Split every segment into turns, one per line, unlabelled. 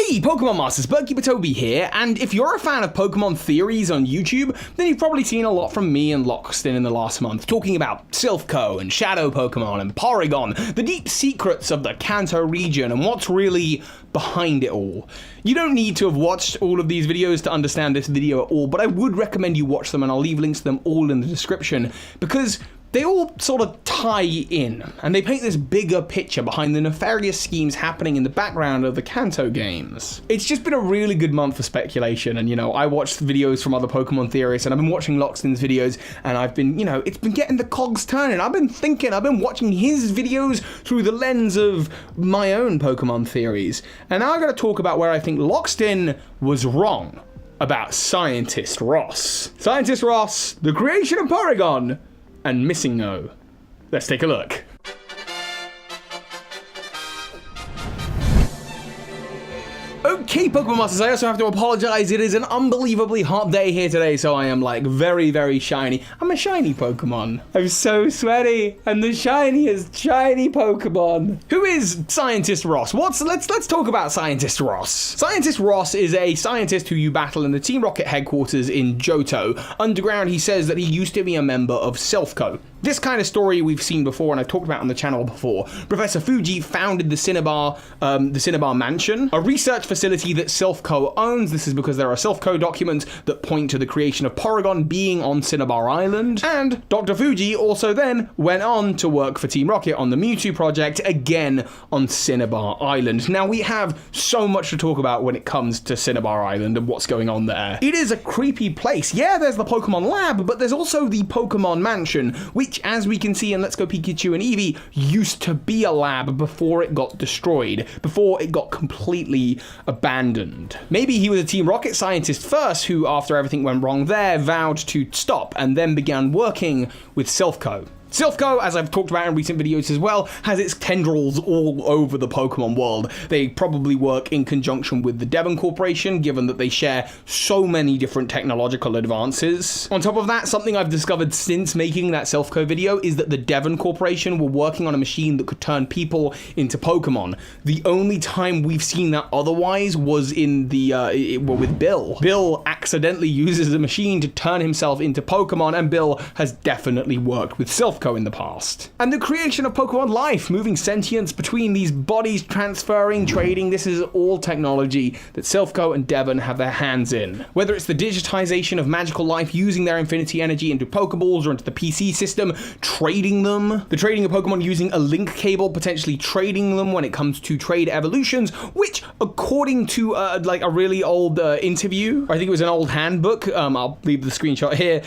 Hey Pokemon Masters, Berkey Toby here, and if you're a fan of Pokemon theories on YouTube, then you've probably seen a lot from me and Lockstin in the last month, talking about SilphCo and Shadow Pokemon and Porygon, the deep secrets of the Kanto region and what's really behind it all. You don't need to have watched all of these videos to understand this video at all, but I would recommend you watch them, and I'll leave links to them all in the description, because they all sort of tie in, and they paint this bigger picture behind the nefarious schemes happening in the background of the Kanto games. It's just been a really good month for speculation, and I watched videos from other Pokemon theorists, and I've been watching Lockstin's videos, and I've been, it's been getting the cogs turning. I've been thinking, I've been watching his videos through the lens of my own Pokemon theories, and now I'm going to talk about where I think Lockstin was wrong about Scientist Ross. Scientist Ross, the creation of Porygon, and MissingNo. Let's take a look. Okay, Pokemon Masters, I also have to apologize. It is an unbelievably hot day here today, so I am very, very shiny. I'm a shiny Pokemon. I'm so sweaty. I'm the shiniest shiny Pokemon. Who is Scientist Ross? Let's talk about Scientist Ross. Scientist Ross is a scientist who you battle in the Team Rocket headquarters in Johto. Underground, he says that he used to be a member of SilphCo. This kind of story we've seen before, and I've talked about on the channel before. Professor Fuji founded the Cinnabar Mansion, a research facility that SilphCo owns. This is because there are SilphCo documents that point to the creation of Porygon being on Cinnabar Island. And Dr. Fuji also then went on to work for Team Rocket on the Mewtwo project, again on Cinnabar Island. Now, we have so much to talk about when it comes to Cinnabar Island and what's going on there. It is a creepy place. Yeah, there's the Pokemon Lab, but there's also the Pokemon Mansion, which, as we can see in Let's Go Pikachu and Eevee, used to be a lab before it got destroyed, before it got completely abandoned. Maybe he was a Team Rocket scientist first who, after everything went wrong there, vowed to stop and then began working with SilphCo. SilphCo, as I've talked about in recent videos as well, has its tendrils all over the Pokemon world. They probably work in conjunction with the Devon Corporation, given that they share so many different technological advances. On top of that, something I've discovered since making that SilphCo video is that the Devon Corporation were working on a machine that could turn people into Pokemon. The only time we've seen that otherwise was in with Bill. Bill accidentally uses a machine to turn himself into Pokemon, and Bill has definitely worked with SilphCo in the past. And the creation of Pokemon life, moving sentience between these bodies, transferring, trading, this is all technology that SilphCo and Devon have their hands in. Whether it's the digitization of magical life using their infinity energy into Pokeballs or into the PC system, trading them, the trading of Pokemon using a link cable, potentially trading them when it comes to trade evolutions, which, according to a really old interview, I think it was an old handbook, I'll leave the screenshot here,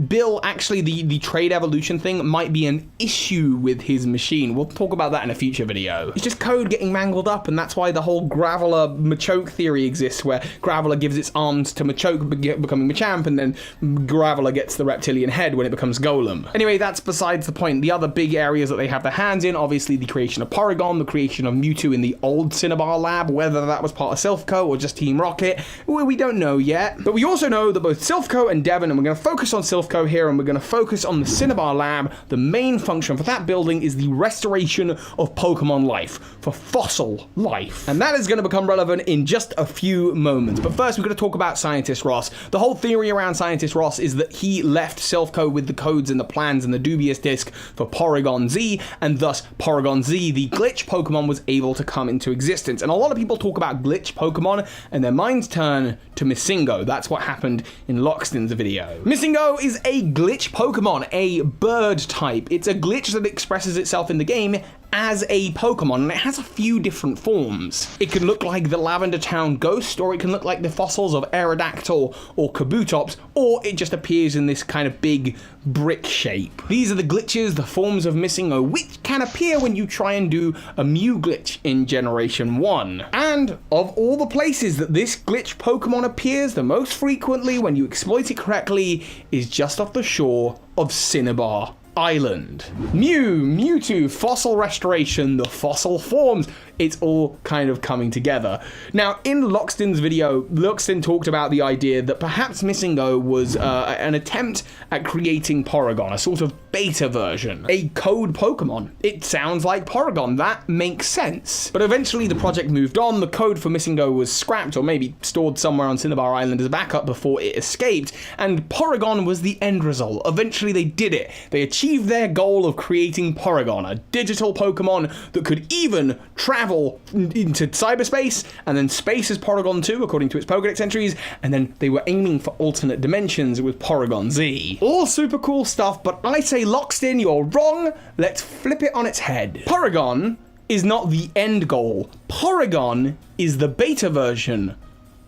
Bill, actually the trade evolution thing might be an issue with his machine. We'll talk about that in a future video. It's just code getting mangled up, and that's why the whole Graveler Machoke theory exists, where Graveler gives its arms to Machoke becoming Machamp, and then Graveler gets the reptilian head when it becomes Golem. Anyway, that's besides the point. The other big areas that they have their hands in, obviously the creation of Porygon, the creation of Mewtwo in the old Cinnabar lab, whether that was part of SilphCo or just Team Rocket, we don't know yet. But we also know that both SilphCo and Devon, and we're going to focus on SilphCo here, and we're going to focus on the Cinnabar lab. The main function for that building is the restoration of Pokemon life, for fossil life. And that is going to become relevant in just a few moments. But first, we're going to talk about Scientist Ross. The whole theory around Scientist Ross is that he left SilphCo with the codes and the plans and the dubious disk for Porygon-Z, and thus Porygon-Z, the glitch Pokemon, was able to come into existence. And a lot of people talk about glitch Pokemon, and their minds turn to MissingNo. That's what happened in Lockstin's video. MissingNo is a glitch Pokemon, a bird type. It's a glitch that expresses itself in the game as a Pokemon, and it has a few different forms. It can look like the Lavender Town Ghost, or it can look like the fossils of Aerodactyl or Kabutops, or it just appears in this kind of big brick shape. These are the glitches, the forms of MissingNo, which can appear when you try and do a Mew glitch in Generation 1. And of all the places that this glitch Pokemon appears the most frequently when you exploit it correctly is just off the shore of Cinnabar Island. Mewtwo, fossil restoration, the fossil forms. it's all kind of coming together. Now, in Lockstin's video, Lockstin talked about the idea that perhaps MissingNo was an attempt at creating Porygon, a sort of beta version, a code Pokemon. It sounds like Porygon, that makes sense. But eventually the project moved on, the code for MissingNo was scrapped or maybe stored somewhere on Cinnabar Island as a backup before it escaped, and Porygon was the end result. Eventually they did it. They achieved their goal of creating Porygon, a digital Pokemon that could even travel into cyberspace, and then space as Porygon 2 according to its Pokedex entries, and then they were aiming for alternate dimensions with Porygon-Z. All super cool stuff, but I say Lockstin, you're wrong. Let's flip it on its head. Porygon is not the end goal. Porygon is the beta version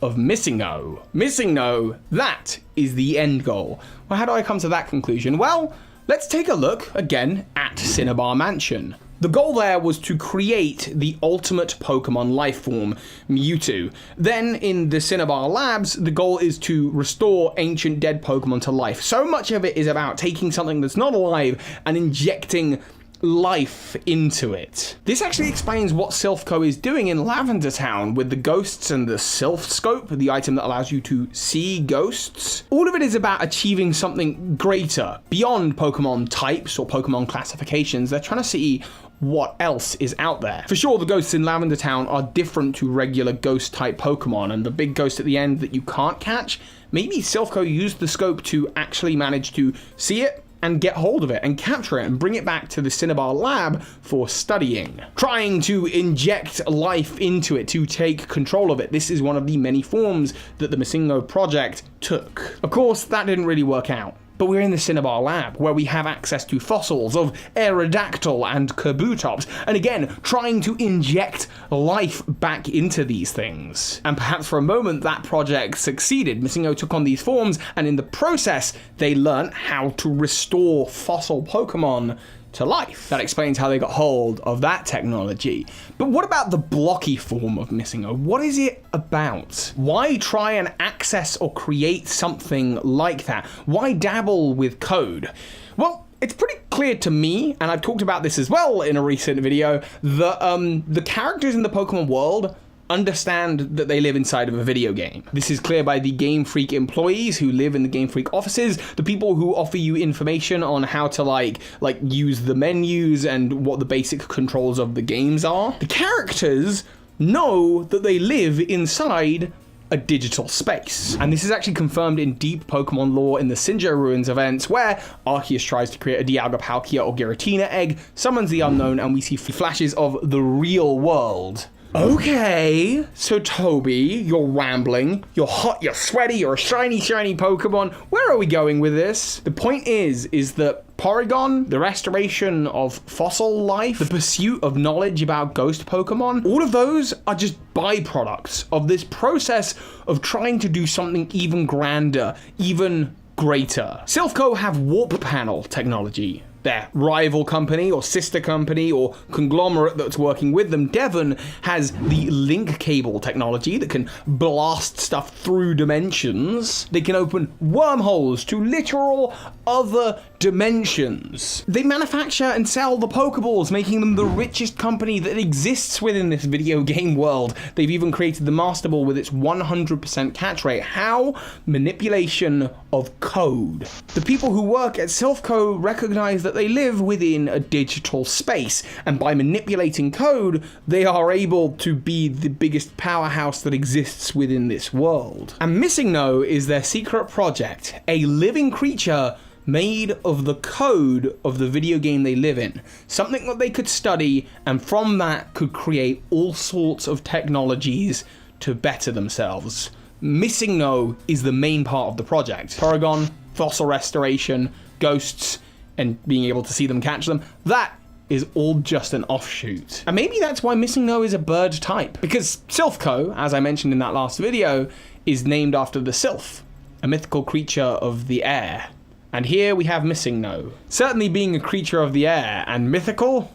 of MissingNo. MissingNo, that is the end goal. Well, how do I come to that conclusion? Well, let's take a look again at Cinnabar Mansion. The goal there was to create the ultimate Pokemon life form, Mewtwo. Then in the Cinnabar labs, the goal is to restore ancient dead Pokemon to life. So much of it is about taking something that's not alive and injecting life into it. This actually explains what SilphCo is doing in Lavender Town with the ghosts and the SilphScope, the item that allows you to see ghosts. All of it is about achieving something greater beyond Pokemon types or Pokemon classifications. They're trying to see what else is out there. For sure, the ghosts in Lavender Town are different to regular ghost type Pokemon, and the big ghost at the end that you can't catch, maybe SilphCo used the scope to actually manage to see it and get hold of it and capture it and bring it back to the Cinnabar lab for studying. Trying to inject life into it, to take control of it. This is one of the many forms that the MissingNo project took. Of course, that didn't really work out. But we're in the Cinnabar lab, where we have access to fossils of Aerodactyl and Kabutops, and again, trying to inject life back into these things. And perhaps for a moment, that project succeeded. MissingNo took on these forms, and in the process, they learned how to restore fossil Pokemon to life. That explains how they got hold of that technology. But what about the blocky form of MissingNo? What is it about? Why try and access or create something like that? Why dabble with code? Well, it's pretty clear to me, and I've talked about this as well in a recent video, that the characters in the Pokemon world understand that they live inside of a video game. This is clear by the Game Freak employees who live in the Game Freak offices, the people who offer you information on how to like use the menus and what the basic controls of the games are. The characters know that they live inside a digital space. And this is actually confirmed in deep Pokemon lore in the Sinjoh Ruins events, where Arceus tries to create a Dialga Palkia or Giratina egg, summons the unknown, and we see flashes of the real world. Okay, so Toby, you're rambling, you're hot, you're sweaty, you're a shiny Pokemon. Where are we going with this? The point is that Porygon, the restoration of fossil life, the pursuit of knowledge about ghost Pokemon, all of those are just byproducts of this process of trying to do something even grander, even greater. SilphCo have warp panel technology. Their rival company or sister company or conglomerate that's working with them, Devon, has the link cable technology that can blast stuff through dimensions. They can open wormholes to literal other dimensions. They manufacture and sell the Pokeballs, making them the richest company that exists within this video game world. They've even created the Master Ball with its 100% catch rate. How? Manipulation of code. The people who work at SilphCo recognize that they live within a digital space, and by manipulating code, they are able to be the biggest powerhouse that exists within this world. And MissingNo is their secret project, a living creature made of the code of the video game they live in. Something that they could study, and from that could create all sorts of technologies to better themselves. MissingNo is the main part of the project. Porygon, fossil restoration, ghosts, and being able to see them, catch them, that is all just an offshoot. And maybe that's why MissingNo is a bird type, because SilphCo, as I mentioned in that last video, is named after the Sylph, a mythical creature of the air. And here we have MissingNo. Certainly being a creature of the air and mythical,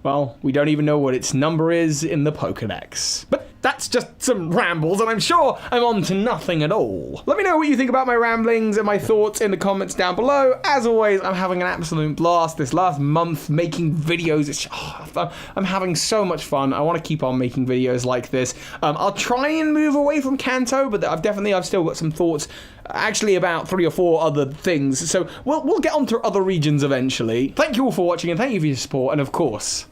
well, we don't even know what its number is in the Pokedex. But that's just some rambles, and I'm sure I'm on to nothing at all. Let me know what you think about my ramblings and my thoughts in the comments down below. As always, I'm having an absolute blast this last month making videos. I'm having so much fun. I want to keep on making videos like this. I'll try and move away from Kanto, but I've still got some thoughts actually about 3 or 4 other things. So we'll get onto other regions eventually. Thank you all for watching, and thank you for your support, and of course,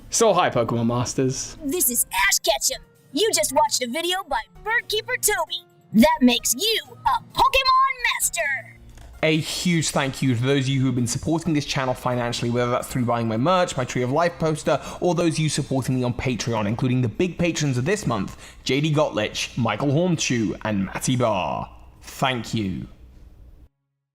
so hi Pokemon Masters.
This is Ash Ketchum. You just watched a video by Birdkeeper Toby. That makes you a Pokemon Master.
A huge thank you to those of you who have been supporting this channel financially, whether that's through buying my merch, my Tree of Life poster, or those of you supporting me on Patreon, including the big patrons of this month, JD Gottlich, Michael Hornschuch, and Matty B. Thank you.